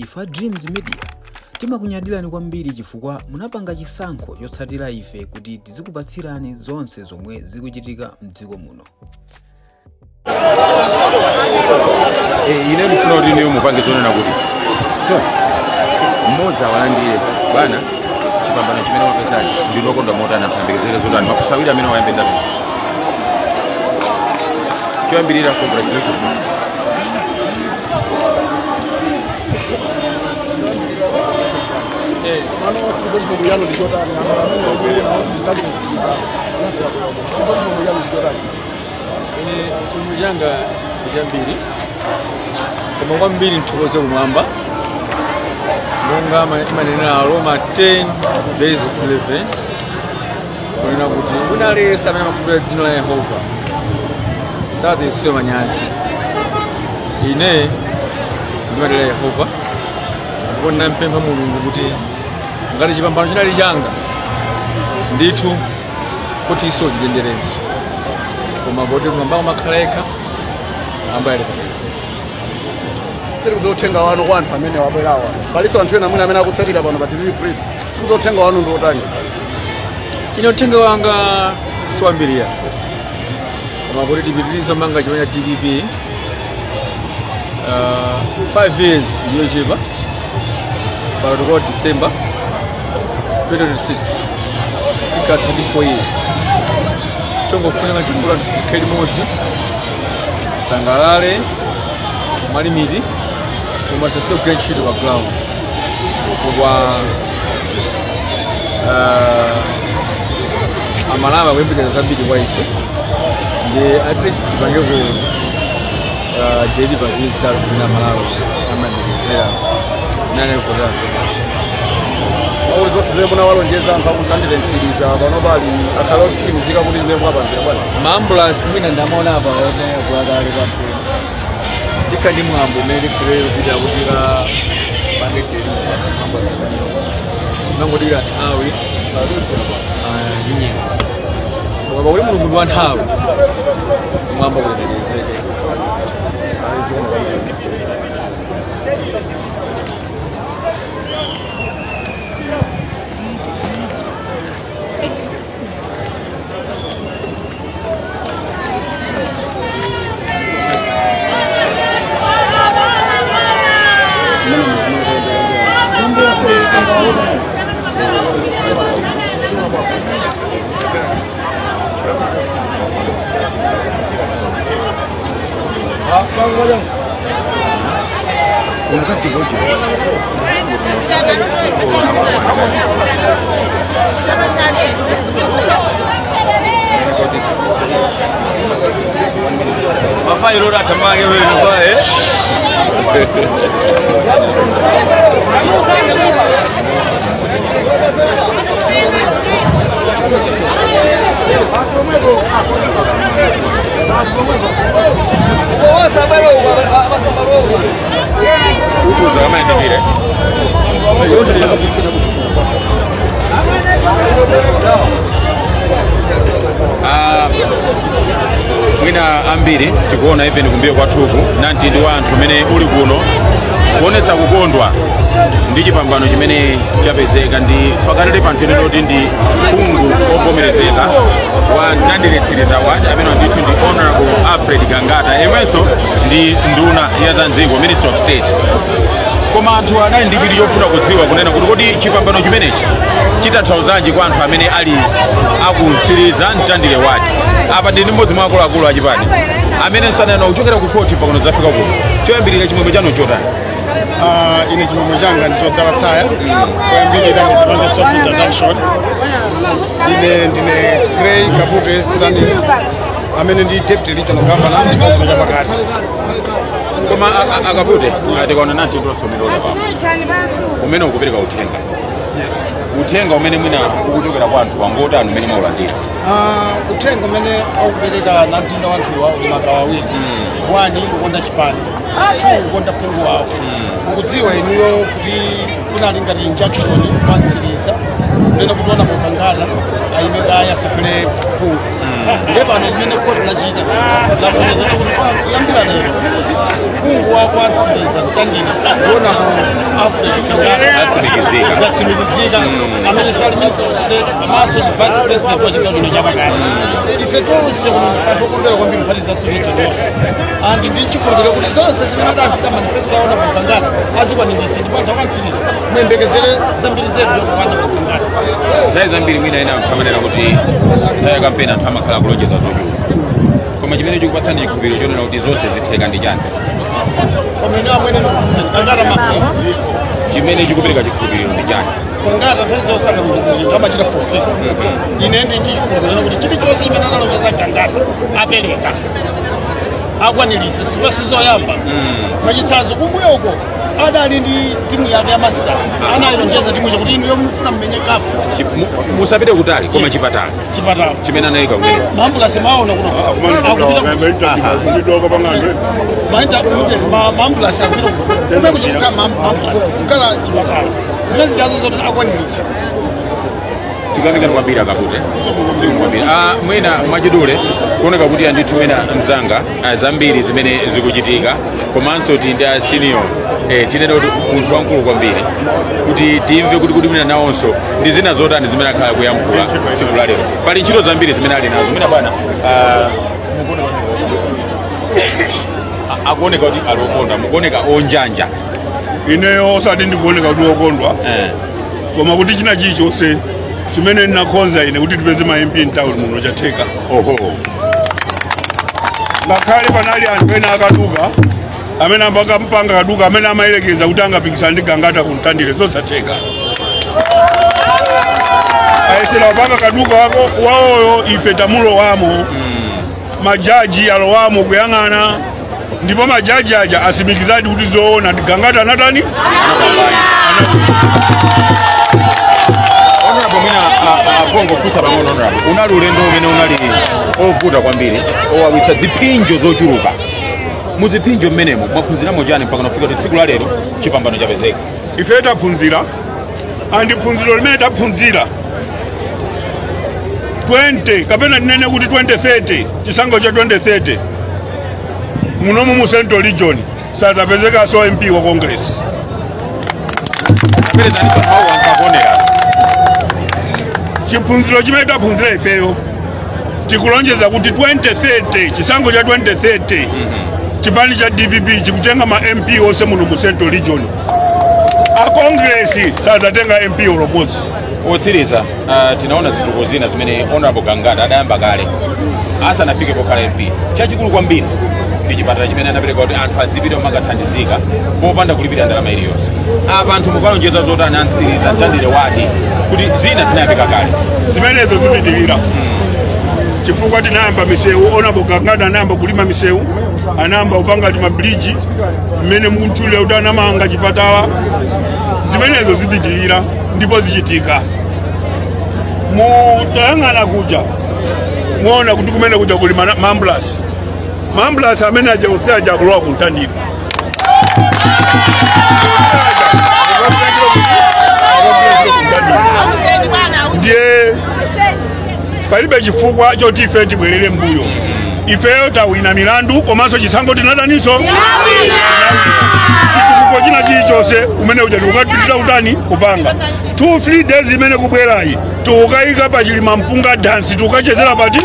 ifa Dreams Media timakunyadirani kwambiri chifukwa munapanga chisankho chotsatira ife kuti tizikupatsirani zonse zomwe zikuchitika mdziko muno. Ine ndifuna kuti niyo mupange zonena kuti mmodzi awalandire bana chipambano chimene wapezali ndinokonda motana mphambekezere zotani mafusa awiri amene wayambe ndatu choyambirira congratulations. Tumujanga jambiri kama kwambiri ntukoze kumwamba monga imanena Roma 10 verse 11 kuna kuti unalesa amene makubira dzina la Yehova sadza isiyo manyazi. Ine ndimadala Yehova ndipo ndampempha Mulungu kuti ngati chipambano chinali changa ndithu kuti iso zilenderenso koma kuti kumwamba makhaleka ambaye siri kuzotenga wanu kwanu pamene wabwerawa paliso anthu ena mwina amene akutsatira pano pa TV Press sikuzotenga wanu ndi otani. Ine uthenga wanga siwambiriya koma kuti tipitirizo manga chimene TVP 5 years yochepa pano kwa December 2026 tikatsa ndi 4 years chongofunanga chikula tifike limodzi sangalale malimiti koma sasogera ntchito pa ground chifukwa amalama kuyembekeza zambiri kwa ife ndi at least chipangeko deliver zimene zitatu zimene amalama amayembekezera zinanevotatu Uli zonse zimene munawalonjeza anthu akukandirentsiriza pano pali akhala otsikimizika kuti zimene mukapangira bwana. maambulance mwina ndamaona apa kulakale pafu tika ndi mwambo umene kulero kuti akutika pange deliver ambulance nangodikira nthawi nyinyengo koma pakuli mulungu wa nthawi mwambo kulemekezeke. Mafairo ratamage wewe bae mwina ambiri tikuona ife ndikumbiye kwathuku nanti ndi wanthu amene uli kuno kuonetsa kukondwa ndi chipambano chimene chapezeka ndi pakatali panthu ine noti ndi kungu ovomerezeka wa mtandiretsiriza wadi amene ndithu ndi Honorable Alfred Gangata yemwenso ndi nduna ya Zanzibar Minister of State. Koma anthu anali ndi chinthu chofuna kudziwa kunena kuti kodi chipambano chimenechi chitanthauzanji kwa anthu amene ali akutsiriza mtandire wadi. Apa ndi mmodzi mwa akuluakulu achipani amenenso anena kuchokera ku khoti pakuno zafika kuno choyambirira chimwemwe chanu chotani. Ine chimwemwe changa ndichodzala tsaya kuyambirira chipande soft introduction. Ine ndine Gray Kabute Stanley amene ndi deputy regional governor chipande cha pakati. Koma Akabute tikaona nanti ndosomera pa umene ukupereka uthenga. Yes. Uthenga umene mwina ukuchokera kwa anthu wangotani umene maulandira. Uthenga umene akupereka namtinda wanthu wa magawo awiri. Wani kukonda chipani, kukonda phungu wawo. Ukudziwa inuyo kuti kunali ngati injunction kupantsiriza nena kutona mukangala ayimekaya sifule phungu. Ndepano limene khoti lachita lasoneza kuti yambira lero phungu wapantsiriza kutandira kuona zatsimikizika amene sali minister of state amaso the vice president wa chigawo chino chapakati ife tonse kunofanira kukondwera kwambiri kuphatiza socheche lonse and ndichikhulupirira kuti zonse zimene adazika manifesto yaona kukangata azikwanitsa ndipo anthu akantsiriza muyembekezere zambiri zetu zokupanda kukangata nthawi zambiri mwina ena anthu amanena kuti nthawi ya kampeni anthu amakhala kulonjeza zochuluka koma chimene chikupatsani chikhulupiriro chonena kuti zonse zitheka ndi chani pamene amwene ndikufunsa kangata makhala chimene chikupereka chikhulupiriro ndi chani kangata nthawi zosaka muzizini amachita fulfil ine ndichikhulupirira kuti chilichonse chimene analonjeza kangata apereka akwaniritse sizoyamba mwachitsanzo kumbuyo uko adali ndi timu yake ya masters analonjeza timu kuti inu yomufuna mmenye kafu musapite kutali koma chipatala chimene anayika kuti maambulasi maona kuno maambulasi akupita kumbe kuchipika maambulasi kukala chipatala zimene zijazo zoti akwaniritsa tikuyamikani kwambiri akapute mwina mwachidule kuoneka kuti andithu mwina mzanga zambiri zimene zikuchitika komanso ti ndi asenior tinena kuti munthu wamkulu kwambiri kuti timve kuti mwina nawonso ndi zina zotani zimene akhala kuyankhula tsiku la lero pali ntchito zambiri zimene ali nazo mwina bwana akuoneka kuti ali okondwa mukuoneka onjanja ineyo osati ndikuoneka kuti okondwa koma kuti china chilichonse chimene ndinakonza ine kuti tipeze ma MP mtown muno chatheka ngakhale panali anthu ena akaduka amene mpanga kaduka amene amayelekeza kuti angapikisana ndi Gangata kuntandire zosatheka ayesera wapanga kaduka wawoyo ife tamulowamo majaji alowamo kuyang'ana ndipo majaji aja asimikizadi kuti zoona ndi Gangata anatani Bongo fusa pang'ono unali ulendo umene unali ovuta kwambiri owawitsa ziphinjo zochuluka muziphinjo mmenemo mwaphunziramo chani mpaka nafika kuti tsiku la lero chipambano chapezeka ife taphunzira andi phunziro limene taphunzira 20 kapena tinene kuti 2030 chisankho cha 2030 munomu mu Central Region sadzapezeka so MP wa Congress chiphunziro chimene taphunzira ifeyo tikulonjeza kuti 2030 chisankho cha 2030 chipani cha DPP chikutenga ma MP onse muno mu Central Region a Congress sadzatenga MP olopodzi otsiriza tinaona zituko zina zimene Honorable Gangata adayamba kale asanafike pokhala MP chachikulu kwambiri ndi chipatala chimene anapereka kuti anthu adzipita omakathandizika popanda kulipira ndalama iliyonse apa anthu mukalonjeza zotani antsiriza mtandire wadi kuti zina zinayambika kale zimenezo zipitirira chifukwa tinayamba misewu Honorable Gangata anayamba kulima misewu anayamba kupanga mabridge mmene mukuchulira kuti anamanga chipatala zimenezo zipitirira ndipo zichitika mutayang'ana kuja muona kuti kumene kuja kuli maambulasi amene aja onse aja akulowa kuntandire ndiye palibe chifukwa choti ife tibwerere mbuyo ifeyo tawina milandu komanso chisankho tinataniso chifukwa china chilichonse umene uja tikukapitira utani kupanga 2-3 days imene kubwerayi tukayika pa chilima mpunga dance tukachezera pati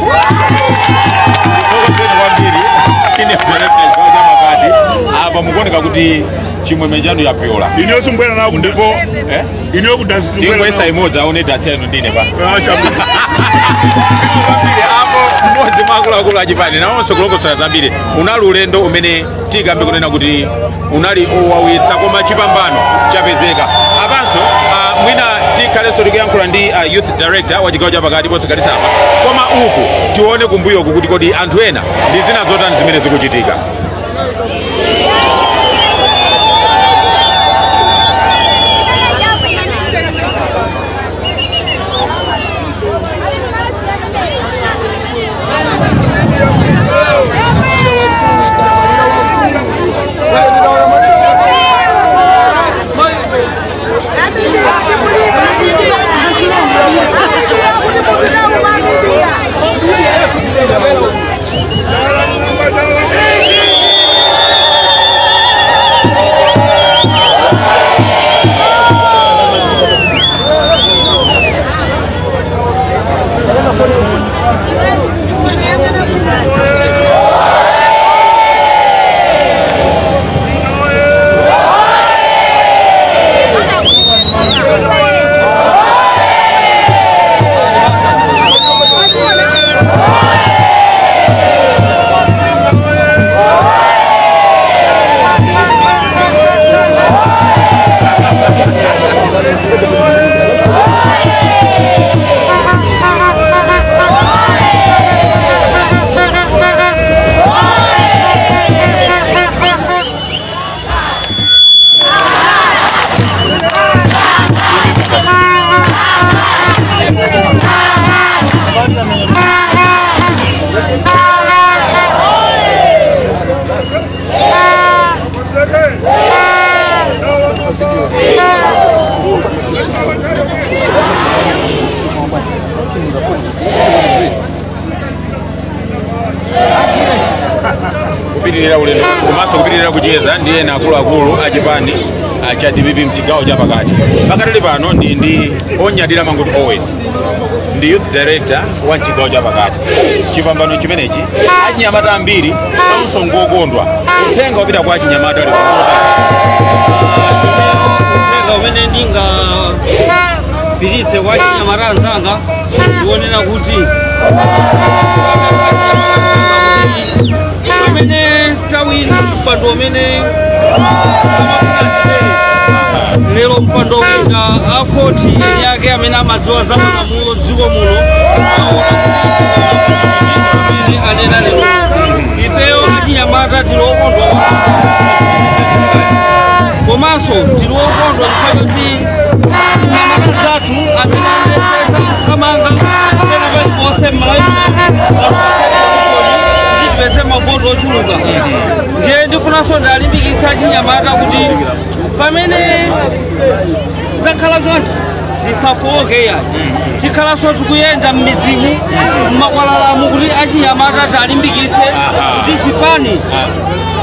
apa mukuoneka kuti chimwemwe chanu yapyola inenso mbwera nawo ndipo ineyo kudansi ndingoyesa imodzi aone dansi yanu ndine pa apo mmodzi mwa akuluakulu achipani nawonso kulongosola zambiri unali ulendo umene tikambe kunena kuti unali owawitsa koma chipambano chapezeka apanso mwina tikhalenso tikuyankhula ndi youth director wa chigawo chapakati ponse kalisapa koma uku tione kumbuyoku kuti kodi anthu ena ndi zina zotani zimene zikuchitika Hey! kupitirira ulendo komanso kupitirira kucheza ndiye akuluakulu achipani cha DPP mchigawo cha pakati. Pakati pano ndi onyadira Mangoto Owen, ndi youth director wa mchigawo cha pakati. Chipambano chimenechi achinyamata ambiri amsongo okondwa uthenga wapita kwa achinyamata ali uthenga umene ndinga piritse kwa achinyamata anzanga ndionera kuti amene tawiri mpando umene lero mpando wina akoti yake amene amadziwa za malamulo dziko muno anena lero ifeyo achinyamata tilokondwa komanso tilokondwa kuti achinyamata zathu amene anesetsa kuthamanga ena paliponse pese mabodo ochuluka ndiye ndifunanso ndalimbikitsa achinyamata kuti pamene zakhala zonse tisafoke ya tikhalanso tikuyenda m'midzimu m'makwalalamu kuti achinyamata talimbikitse kuti chipani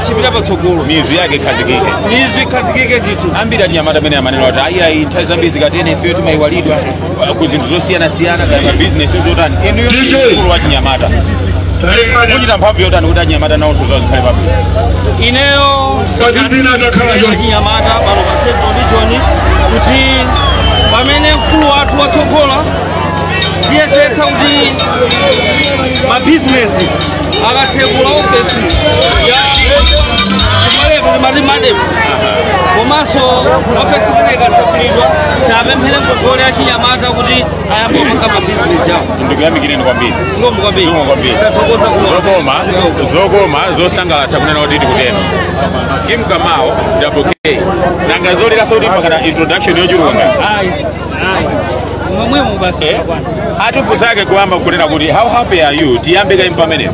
chipita patsogolo, mizu yake ikhazikike ndithu. Ambiri achinyamata amene amanena kuti ayi nthawi zambiri zikatene ifeyo timayiwalidwa ku zinthu zosiyanasiyana kaya mabizinesi zotani. Inuyo mkulu wa achinyamata kuchita mphamvu yotani kuti achinyamata nawonso zikhale pabwino? Ineyo achinyamata pano pa Central Region kuti pamene mkulu wathu watsogola tiyesetsa kuti mabizinesi akatsegula ofesi ya malevu komanso ofesi imene ikatsekulidwa tapemphere mgogole achinyamata kuti ayambe kupanga mabizinesi yawo. Ndikuyamikireni kwambiri. Zikomo kwambiri. Tathokoza zokoma zosangalatsa kunena kuti tikutero. Kim Kamau Double K nanga zoleraso kuti mpakana introduction yochuluka. Mwemwe basi atifunsa kuyamba kunena kuti how happy are you tiyambe ka impamene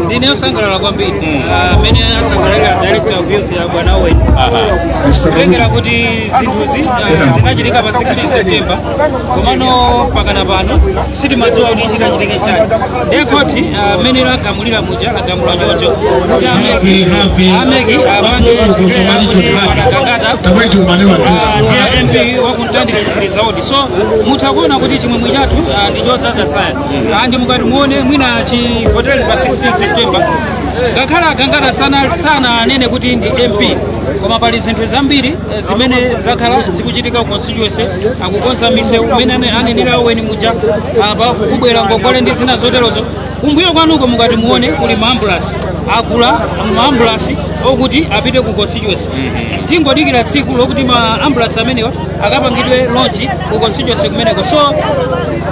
ndine osangalala kwambiri amene asangalala director of youth ya Bwana Owen kulengera kuti zinthuzi zinachitika pa 16 September komano pakana pano sitimadziwa kuti chikachitike chani ndekoti amene agamulira muja agamula choncho kuti ameki apange wanagangata ndiye MP wakuntandikiziriza odi so mutakuona kuti chimwemwe chathu ndichodzaza tsaya ndi mukati muone mwina chivoteri pa 16 September ngakhala agangata sana anene kuti ndi MP koma pali zinthu zambiri zimene zakhala zikuchitika ku constituency akukonza misewu umene anenera Owen muja apa kubwera ngongole ndi zina zoterozo kumbuyo kwanuko mukati muone kuli maambulasi agula maambulasi okuti apite ku constituency tingodikira tsiku lokuti maambulasi amenewa akapangidwe launch ku constituency kumeneko so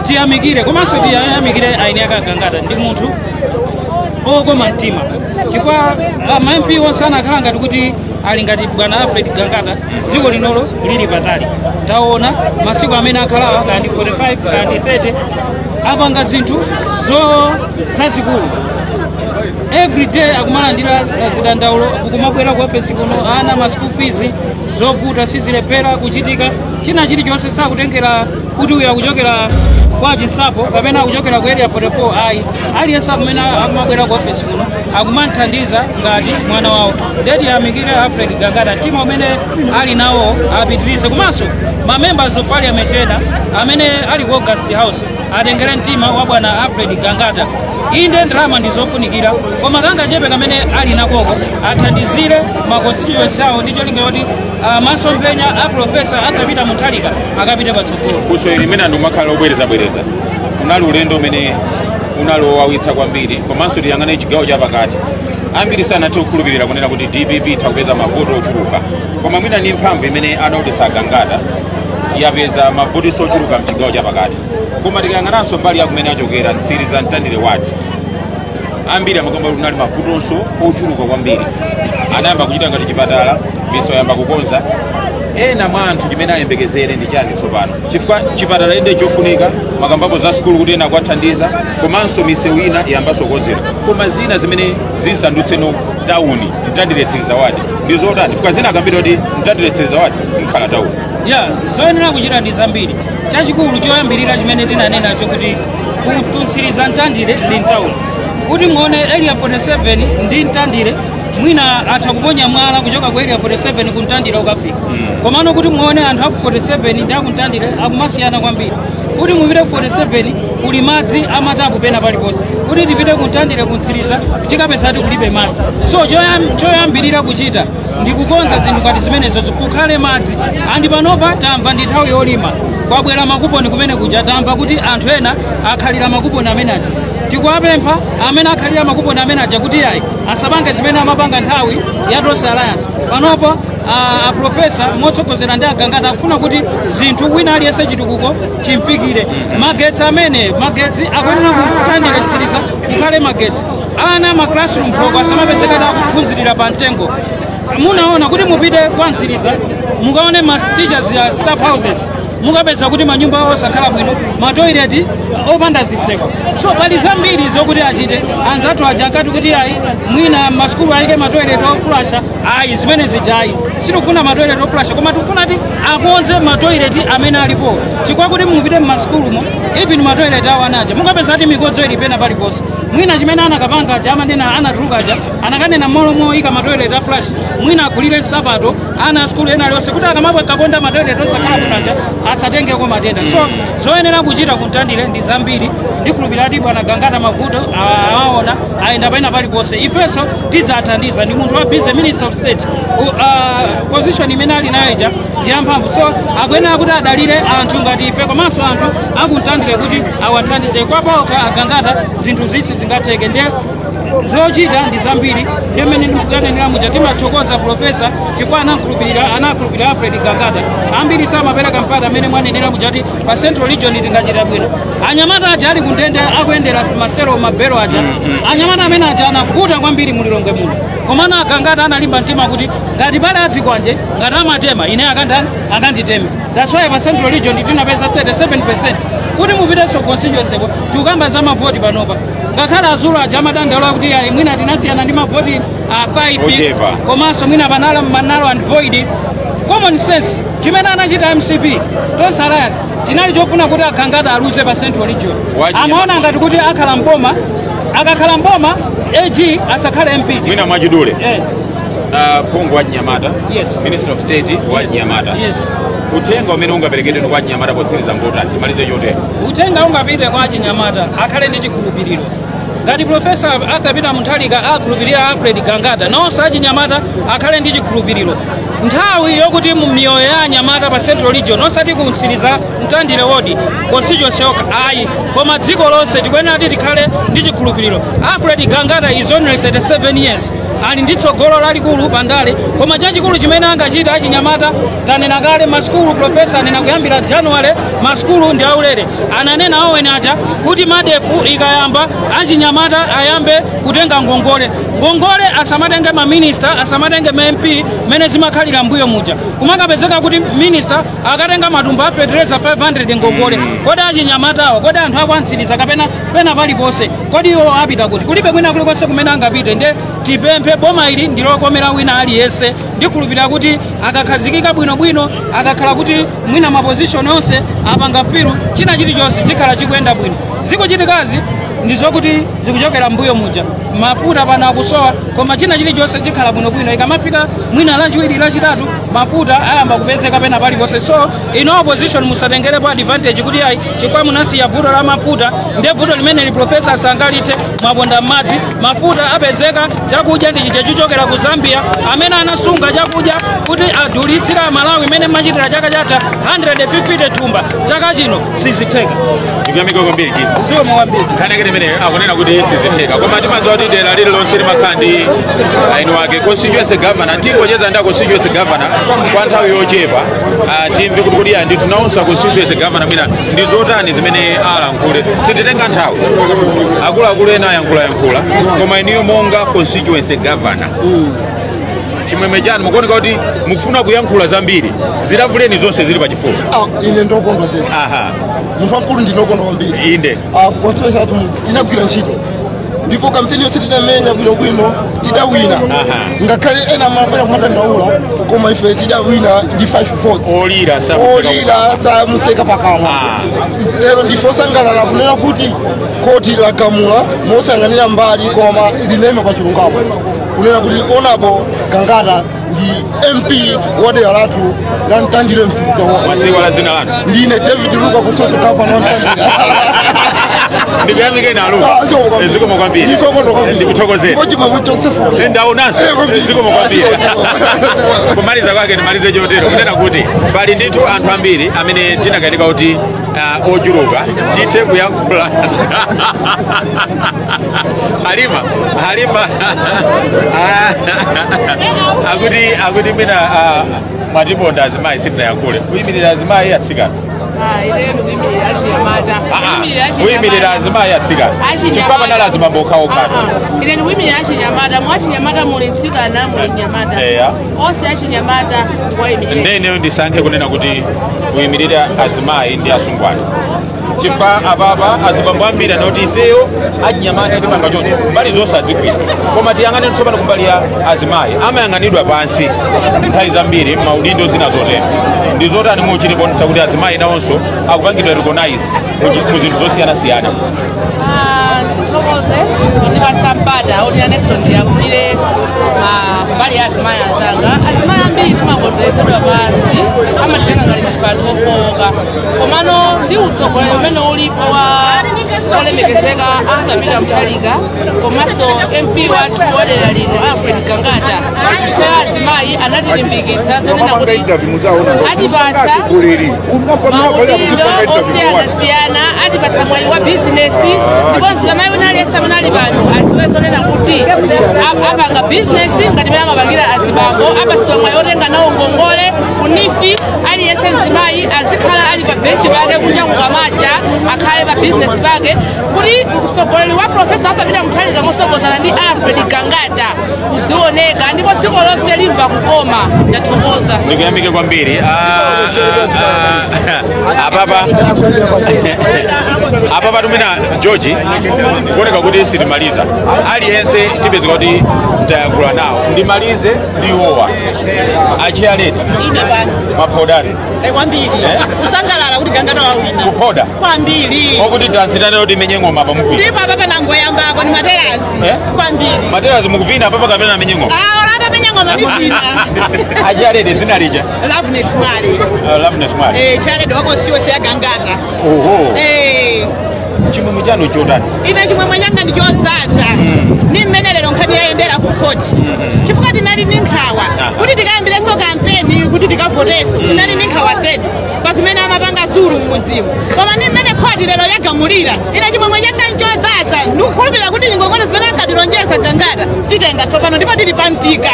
tiyamikire komanso tiyamikire aini akagangata ndi munthu okoma mtima chifukwa ma-MP onse anakhala ngati kuti ali ngati Bwana Alfred Gangata dziko linolo lili patali taona masiku amene akhalawa kandi 45 kandi 30 apanga zinthu zazikulu every day akumalandira zidandaulo kumabwera ku ofesi kuno ana ma school fees zovuta sizilepera kuchitika china chilichonse sakutengera kuti uya kuchokera kwa chisapo kapena kuchokera ku area 44 ayi aliyense amene akumabwera ku ofesi kuno akumanthandiza ngati mwana wawo ndeti amikire Alfred Gangata timu amene ali nawo apitirize komanso ma members of parliament ena amene ali ku August House atengere mtima wa Bwana Alfred Gangata inde ndalama ndizofunikira koma kangachepe kamene ali nakoko athandizire ma constituency awo ndicho linga kuti masomphenya a professor akapita Mutharika akapita patsogolo kuso ilimene ndimakhala obwereza unali ulendo umene unalowawitsa kwambiri komanso tiyang'ane chigawo cha pakati ambiri sana tikukhulupirira kunena kuti DPP itakupeza mavoto ochuluka koma mwina ni mphamvu imene anaonetsa Gangata yapeza mavoto ochuluka mchigawo cha pakati koma tikayang'ananso mbali yakumene achokera ntsiri za Mtandire wati ambiri amakomba kuti unali mavutonso ochuluka kwambiri anayamba kuchita ngati chipatala miso yamba kukonza ena mwa anthu chimene ayembekezere ndi chani tsopano chifukwa chipatala inde chofunika makambapo za sukulu kuti ena kuwathandiza komanso misewu ina iyambanso kukonzedwa koma zina zimene zisandutseno tawuni mtandiretsiriza wadi ndi zotani chifukwa zina akambira kuti mtandiretsiriza wadi nkhala tawuni ya zoyenera kuchita ndi zambiri chachikulu choyambirira chimene tinanenacho kuti kututsiriza mtandire ndi mtawuni kuti muone area 47 ndi mtandire mwina atha kuponya mwala kuchoka ku area 47 kumtandire ukafika komano kuti muone anthu aku 47 ndi akumtandire akumasiyana kwambiri kuti mupite ku 47 kuli madzi amatapu pena paliponse kuti tipite kumtandire kutsiriza tikapezati kulibe madzi so choyambirira kuchita ndi kukonza zinthu ngati zimenezo kukhale madzi andi panopa tamva ndi nthawi yolima kwabwera makuponi kumene kuja tamva kuti anthu ena akhalira makuponi amenaja tikuwapempha amene akhalira makuponi amenaja kuti ayi asapange zimene amapanga nthawi ya Tosa Alliance panopo aprofesa motsogozera ndi agangata akufuna kuti zinthu wina aliyense chitukuko chimfikire magetsi akuyenera kutandire kutsiriza kukhale magetsi ana ma classroom block asamapezekera kuphunzirira pa mtengo munaona kuti mupite kwa mtsiriza mukaone ma teachers ya staff houses mukapeza kuti manyumba awo sakhala bwino matoileti opanda zitseko so pali zambiri zokuti achite anzathu aja akati kuti ayi mwina masukulu ayike matoileti oflasha ayi zimene zijayi sitifuna matoileti oflasha koma tikufuna ti akonze matoileti amene alipo chifukwa kuti mupite mmasukulumo even matoileti awo anaja mukapeza kuti mikodzo ili pena paliponse mwina chimene anakapanga aja amanena anatuluka aja anakanena mmalo moyika matoileti aflash mwina akulire sapato ana sukulu ena aliyonse kuti akamakaponda matoileti osakhala kunaja asatengeko matenda so zoyenera kuchita kumtandire ndi zambiri ndikhulupirira kuti bwana Gangata mavuto awaona ayenda paina paliponse ifenso tidzathandiza ndi munthu wa business minister of state position imene ali nayo ija ndi yamphamvu so akuyenera kuti adalire anthu ngati ife komanso anthu akumtandire kuti awathandize kwapaoka Gangata zinthu zisi zingatheke ndiye zochita ndi zambiri ndimene ndikukanenera muja timathokoza profesa chifukwa anakhulupirira Alfred Gangata ambiri samapereka mpata amene mwanenera mujati pa Central Region tingachita bwino anyamata aja ali kundende akuyendera maselo mabelo aja anyamata amene aja anakuta kwambiri mulilongwe muno komana Gangata analimba mtima kuti ngati pale adzikwanje ngati amatema ine akanditeme that's why pa Central Region tinapeza 37% kuti mupiteso constituency tikukamba za mavoti panopa ngakhale azulu aja amadandala kuti mwina tinasiyana ndi mavoti 5 komanso mwina panala manalo and void common sense chimene anachita MCP Tosa Alliance chinali chofuna kuti Gangata aluze pa Central Region amaona ngati kuti akakhala mboma AG asakhale MP mwina mwachidule Phungu wa Chinyamata Minister of State wa Chinyamata utenga umene ungaperekedwe kwa Chinyamata potsiriza mbota timalize chote utenga ungapite kwa Chinyamata akhale ndi chikhulupiriro ngati profesa Arthur Peter Mutharika akhulupirira Alfred Gangata nonse Chinyamata akhale ndi chikhulupiriro nthawi yokuti miyoyo ya Anyamata pa Central Region osati kutsiriza mtandire wodi constituency yoka ayi koma dziko lonse tikuyenera kuti tikhale ndi chikhulupiriro Alfred Gangata is only 37 years ali ndi tsogolo lalikulu pandale koma chachikulu chimene angachita Chinyamata tanena kale masukulu profesa anena kuyambira January masukulu ndi aulere ananena Owen aja kuti madefu ikayamba Chinyamata ayambe kutenga ngongole asamatenge ma minister asamatenge ma MP mene zimakhalira mbuyo muja kumakapezeka kuti minister akatenga matumba a Federeza 500 ngongole kodi Chinyamatawo kodi anthu akwantsiriza kapena pena paliponse kodi iwo apita kuti kulibe kwina kulikonse kumene angapite nde tipemphe boma ili ndilokomera wina aliyense ndikhulupirira kuti akakhazikika bwinobwino akakhala kuti mwina maposition onse apanga filu china chilichonse chikhala chikuyenda bwino zikuchitikazi ndizokuti zikuchokera mbuyo muja mafuta pana akusowa koma china chilichonse chikhala bwinobwino ikamafika mwina lachiwiri lachitatu mafuta ayamba kupezeka pena paliponse so ino opposition musatengerepo advantage kuti ayi chifukwa munasiya vuto la mafuta ndiye vuto limene li profesa sangalite mwaponda m'madzi mafuta apezeka chakudya ndi chija chichokera ku Zambia amene anasunga chakudya kuti adulitsira Malawi imene machitira chaka chatha 150 thumba chaka chino sizitheka tikuyamika kwambiri ziwo mwambiri kanekere mene akunena kuti sizitheka koma timadziwa kuti dera lililonse limakhala ndi ainu ake constituency governor tingocheza ndi constituency governor kwa nthawi yochepa timve kuti kodi ndi tunaonsa constituency governor mwina ndi zotani zimene alankhule sititenga nthawi akuluakulu ena ayankhula koma iniyo monga constituency governor chimwemwe chanu mukuoneka kuti mukufuna kuyankhula zambiri zilavuleni zonse zili pachifuwa. Ine ndokondwa zedi. Munthu wamkulu ndinokondwa kwambiri. Inde. Kukonzekera kuti tinagwira ntchito. Ndipo kampeni yonse titamenya bwinobwino tidawina. Ngakhale ena mabwera kumadandaula koma ife tidawina ndi 5 votes. Olira samuseka pakamwa. Lero ndifosangalala kunena kuti koti lagamula mosanganira mbali koma linema pa chilungamo kunena kuti Honorable Gangata ndi MP wa dera lathu la Mtandire Msiriza wa dzina lanu. Ndine David Luka kusosa gavana wa Mtandire. Ndikuyamike nalo zikomo kwambiri ndikuthokozeni ndaonanso zikomo kwambiri kumaliza kwake ndimalize chotero kunena kuti pali ndithu anthu ambiri amene tinakanika kuti ochuluka tithe kuyankhula Halima akuti mina mwatiponda azimayi sitinayankhule kuyimirira azimayi atsikana. Kuyimirira azimayi atsikana chifukwa na lazima mbokhaokha ine ndikuyimirira achinyamata mwachinyamata muli tsikana muli nyamata onse achinyamata ndikuyimirira ndeneyo ndisankhe kunena kuti kuyimirira azimayi ndi asungwana chifukwa apapa azibambo ambiri anoti ifeyo achinyamata timanga chonse mbali zonse adzigwira koma tiyang'ane tsopano kumbali ya azimayi amayang'anidwa pansi nthawi zambiri maudindo zina zotero ndi zotani muchite kuonetsa kuti azimayi nawonso akupangidwa recognize mu zinthu zosiyanasiyana. Tokoze ndipatsa mpata oti anenso ndiyankhulire mbali ya azimayi anzanga. Azimayi ambiri timakondweresedwa pansi amatitenga ngati anthu ofowoka komano ndi utsogoleri umene ulipo wa olemekezeka Arthur Mutharika komanso MP wathu wa dera lino Alfred Gangata ife azimayi anatilimbikitsa zonena kuti atipatsa maudindo osiyanasiyana atipatsa mwayi wa bizinesi ndiponso amayi unalesa munali pano adziwe zonena kuti apanga bizinesi ngati mene amapangira azibambo apasiwa mwayi otenga nawo ngongole kunifi aliyense mzimayi azikhala ali pa benchi pake kunja kukamaja akhale pa bizinesi pake kuti usogoleri wa Profesa Arthur Mutharika mosogozana ndi Alfred Gangata kudzioneka ndipo dziko lonse limva kukoma. Ndathokoza. Ndikuyamike kwambiri apapa tumina George kuoneka kuti sitimaliza aliyense tipezeka kuti tayankhula nawo ndimalize ndiwowa achiyaleti mapodani kwambiri kusangalala kuti Gangata wawina kupoda kwambiri okuti tansitane kuti menye ngoma pa muvina ndipo papa nangoyambako ni materazi kwambiri materazi mukuvina papa kapena menye ngoma olata menye ngoma ndivina achiyaleti zina lija Loveness Mwali chiyaleti wakonstituency ya Gangata chimwemwe chanu chotani ine chimwemwe changa ndi chodzaza ni mmene lero nkhani yayendera ku khoti chifukwa tinali ndi nkhawa kuti tikayambireso kampeni kuti tikavoteso tinali ndi nkhawa zedi pa zimene amapanga zulu mmudzimu koma ni mmene khoti lero yagamulira ine chimwemwe changa nchodzaza ndikukhulupirira kuti ngongole zimene ankatilonjeza Gangata titenga tsopano ndipo tili pamtika.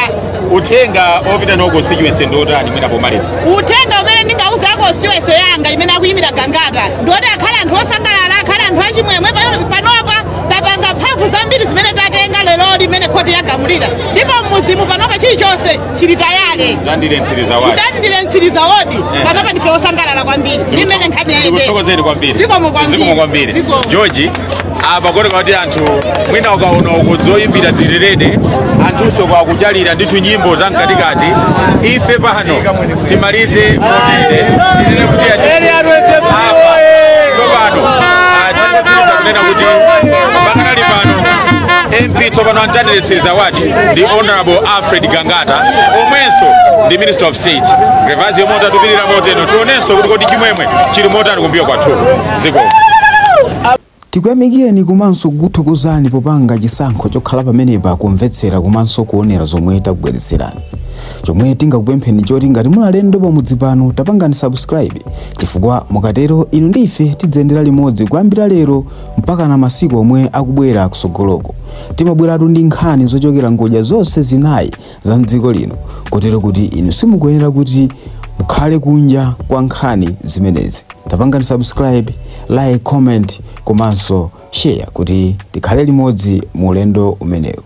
Uthenga opita no constituency ndotani mwina pomaliza uthenga umene ndingauza constituency yanga imene akuyimira Gangata ndoti akhala anthu osangalala akhala anthu achimwemwe panopa tapanga mphamvu zambiri zimene tatenga lero limene khoti yagamulira ndipo mmudzimu panopa chilichonse chili tayali ndandile ntsiriza wodi panopa ndife osangalala kwambiri limene nkhani yayende ndikuthokozeni kwambiri zikomo kwambiri George apa kodi kuti anthu mwina ukaona ukudzoyimbira dzirerede anthunso kwakuchalira ndithu nyimbo za mkatikati ife pano timalize motile tinene kuti apa tsopano tinena kuti pakali pano MP tsopano antaniletsereza wadi ndi Honorable Alfred Gangata omwenso ndi Minister of State revazi yomwe tatupirira moteno tionenso kuti kodi chimwemwe chili motani kumbiwa kwathu ziko tikuyamikeni komanso kukuthokozani popanga chisankho chokhala pamenepa kumvetsera komanso kuonera zomwe takubweretserani chomwe tingakupempheni choti ngati mulalendo pamudzi pano tapangani subscribe chifukwa mukatero inu ndife tidzendera limodzi kuyambira lero mpaka na masiku omwe akubwera kusogoloko timabweratu ndi nkhani zochokera ngodya zonse zinayi za mdziko lino kotero kuti inu simukuyenera kuti mukhale kunja kwa nkhani zimenezi tapangani subscribe like comment komanso share kuti tikhale limodzi mu ulendo umenewu.